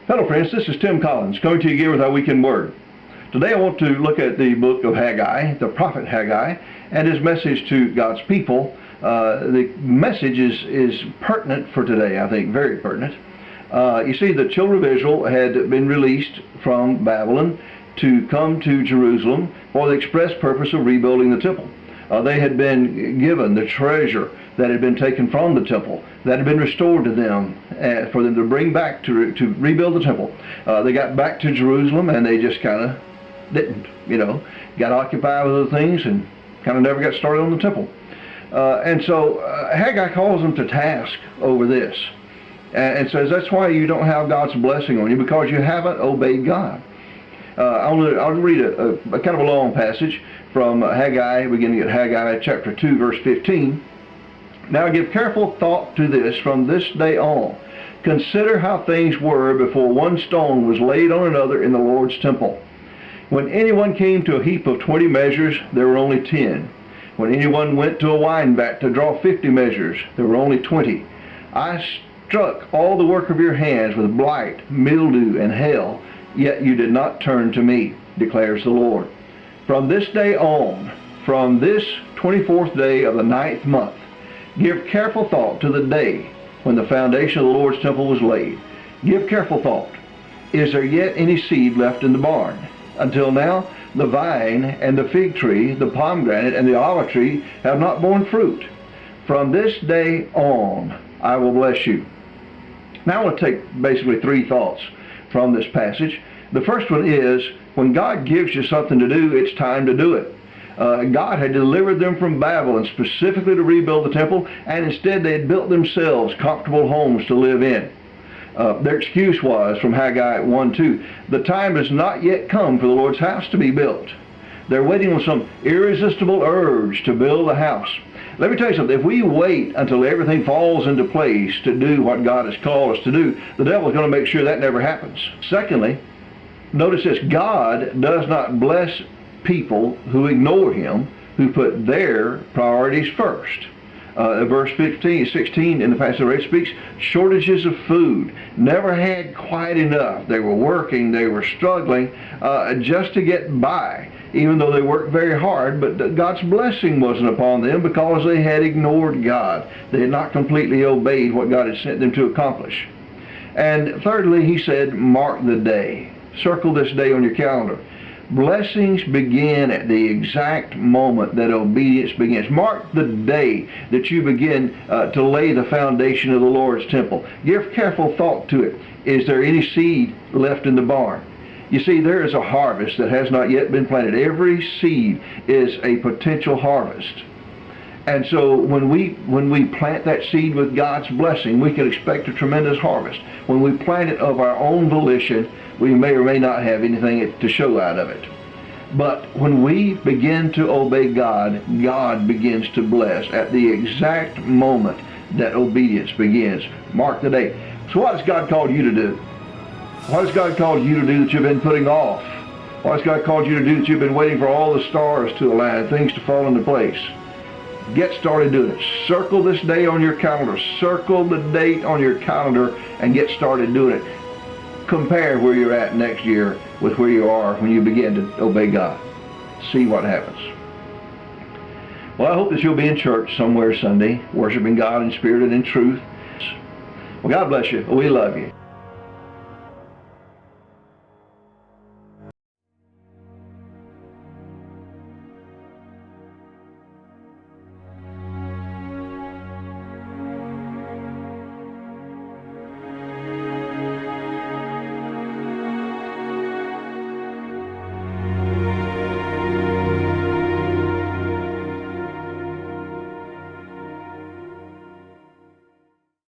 Hello friends, this is Tim Collins coming to you again with our weekend word. Today I want to look at the book of Haggai, the prophet Haggai, and his message to God's people. The message is pertinent for today, I think, very pertinent. You see, the children of Israel had been released from Babylon to come to Jerusalem for the express purpose of rebuilding the temple. They had been given the treasure that had been taken from the temple, that had been restored to them, for them to bring back to rebuild the temple. They got back to Jerusalem and they just kind of didn't, got occupied with other things and kind of never got started on the temple. And so Haggai calls them to task over this and says that's why you don't have God's blessing on you, because you haven't obeyed God. I'll read a kind of a long passage from Haggai, beginning at Haggai chapter 2, verse 15. Now give careful thought to this from this day on. Consider how things were before one stone was laid on another in the Lord's temple. When anyone came to a heap of 20 measures, there were only 10. When anyone went to a wine vat to draw 50 measures, there were only 20. I struck all the work of your hands with blight, mildew, and hail, yet you did not turn to me, declares the Lord. From this day on, from this 24th day of the 9th month, give careful thought to the day when the foundation of the Lord's temple was laid. Give careful thought. Is there yet any seed left in the barn? Until now, the vine and the fig tree, the pomegranate and the olive tree have not borne fruit. From this day on, I will bless you. Now I want to take basically three thoughts from this passage. The first one is, when God gives you something to do, it's time to do it. God had delivered them from Babylon specifically to rebuild the temple, and instead they had built themselves comfortable homes to live in. Their excuse was, from Haggai 1:2, the time has not yet come for the Lord's house to be built. They're waiting on some irresistible urge to build a house. Let me tell you something. If we wait until everything falls into place to do what God has called us to do, the devil is going to make sure that never happens. Secondly, notice this: God does not bless people who ignore him, who put their priorities first. Verse 16 in the passage I read speaks shortages of food. Never had quite enough. They were working, they were struggling just to get by, even though they worked very hard, but God's blessing wasn't upon them because they had ignored God. They had not completely obeyed what God had sent them to accomplish. And thirdly, he said, mark the day. Circle this day on your calendar. Blessings begin at the exact moment that obedience begins. Mark the day that you begin to lay the foundation of the Lord's temple. Give careful thought to it. Is there any seed left in the barn? You see, there is a harvest that has not yet been planted. Every seed is a potential harvest. And so when we plant that seed with God's blessing, we can expect a tremendous harvest. When we plant it of our own volition, we may or may not have anything to show out of it. But when we begin to obey God, God begins to bless at the exact moment that obedience begins. Mark the day. So what has God called you to do? What has God called you to do that you've been putting off? What has God called you to do that you've been waiting for all the stars to align, things to fall into place? Get started doing it. Circle this day on your calendar. Circle the date on your calendar and get started doing it. Compare where you're at next year with where you are when you begin to obey God. See what happens. Well, I hope that you'll be in church somewhere Sunday, worshiping God in spirit and in truth. Well, God bless you. We love you.